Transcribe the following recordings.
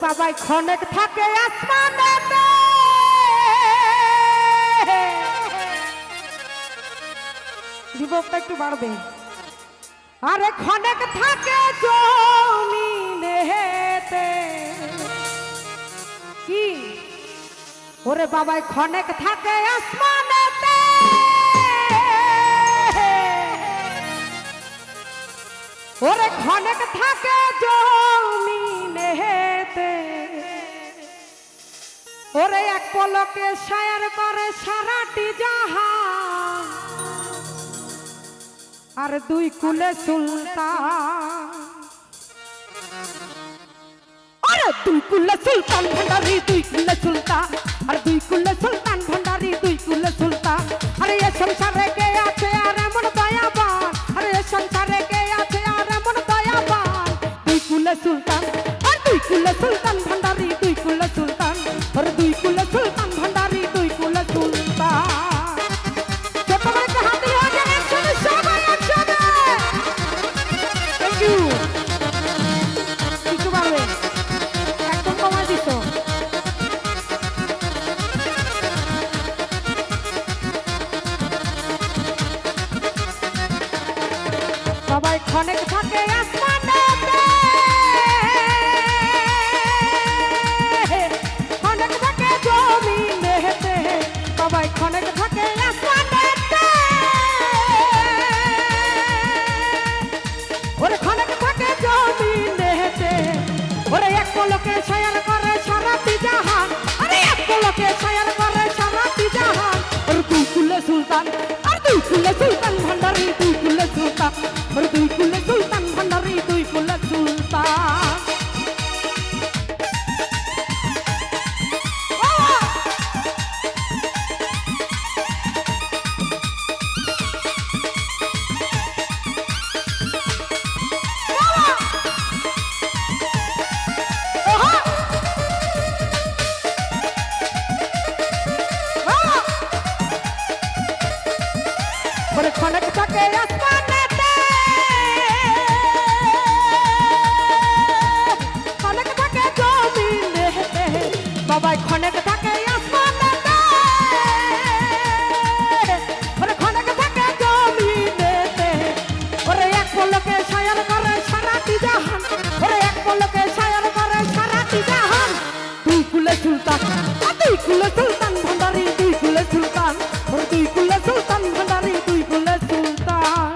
বাবাই ক্ষণেক থাকে আসমানেতে, রিভবটা একটু বাড়বে। আরে ক্ষণেক থাকে জমিনেতে, কি ওরে বাবাই ক্ষণেক থাকে আসমানেতে, ওরে ক্ষণেক থাকে জমিনেতে, ওরে এক পলকে শায়ার করে সারাটি জাহান, আর দুই কুলে সুলতান, আরে দুই কুলে সুলতান ভান্ডারি, দুই কুলে সুলতান, আর দুই কুলে সুলতান ভান্ডারি, দুই কুলে সুলতান। আরে এ সংসারে কে আছে আর এমন দয়াবান, আরে এ সংসারে কে আছে আর এমন দয়াবান, দুই কুলে সুলতান, আর দুই কুলে সুলতান ভান্ডারি, দুই কুলে সুলতান, আর দুই কুলে সুলতান ভান্ডারি, দুই কুলে সুলতান। ছোট করে হাতে হয়ে যান একসাথে, সবাই একসাথে। Thank you. কিছু পারবে একদম কমা দিত। সবাই ক্ষণেক থাকে আসমানেতে, ক্ষণেক থাকে জমিনেতে, সবাই ক্ষণেক থাকে আসমানেতে, ওরে ক্ষণেক থাকে জমিনেতে, ওরে এক পলকে ছায়ার করে সারাটি জাহান, আরে এক পলকে ছায়ার করে সারাটি জাহান, ওর দুই কুলে সুলতান, আর দুই কুলে সুলতান ভান্ডারি, দুই কুলে সুলতান, ওর দুই কুলে সুলতান ভান্ডারি, দুই কুলে সুলতান। ওরে ক্ষণেক থাকে আসমানেতে, ক্ষণেক থাকে জমিনেতে, বাবাই ক্ষণেক থাকে আসমানেতে, ওরে ক্ষণেক থাকে জমিনেতে, ওরে এক পলকে ছায়ার করে সারাটি জাহান, ওরে এক পলকে ছায়ার করে সারাটি জাহান, দুই কুলে সুলতান, আর দুই কুলে সুলতান ভান্ডারি, দুই কুলে সুলতান, ওরে দুই কুলে সুলতান ভান্ডারি, দুই কুলে সুলতান।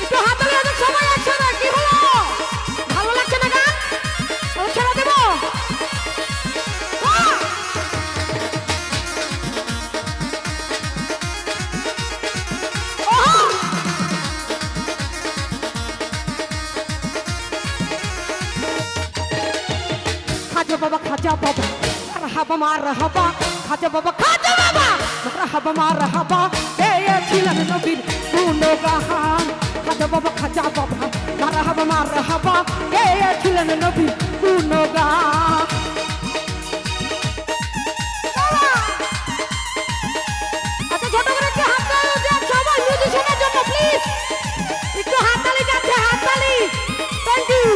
একটু হাততালি হবে সবাই একসাথে। কি হলো, ভালো লাগছে না গান? আমি ছেড়ে দেব। খাজা বাবা, খাজা বাবা, মারহাবা মারহাবা, খাজা বাবা, খাজা বাবা, মারহাবা মারহাবা, গেয়েছিলেন নবীর গুণগান, খাজা বাবা, খাজা বাবা, মারহাবা মারহাবা, গেয়েছিলেন নবীর গুণগান। আচ্ছা ছোট করে একটু হাততালি দেন সবাই মিউজিশিয়ানের জন্য প্লিজ, একটু হাততালি যাচ্ছে, হাততালি। Thank you.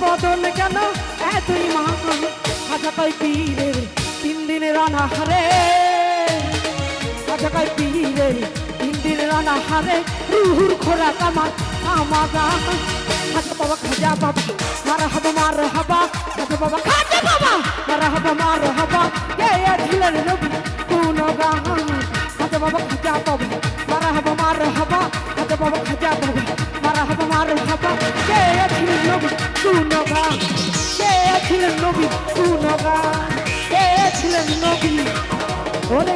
বদল কেন এতই মহান, খাজা কয় পীরের 3 দিনের অনাহারে, খাজা কয় পীরের 3 দিনের অনাহারে, রুহুর খোরাক আমার আমাগা, খাজা বাবা খাজা বাবা মারহাবা মারহাবা খাজা বাবা খাজা বাবা মারহাবা মারহাবা কে ছিলেন নবী কোন গান খাজা বাবা খাজা বাবা মারহাবা মারহাবা খাজা বাবা খাজা বাবা মারহাবা মারহাবা কে ছিলেন নবী কোন গান কে ছিলেন নবী কোন গান কে ছিলেন নবী ওরে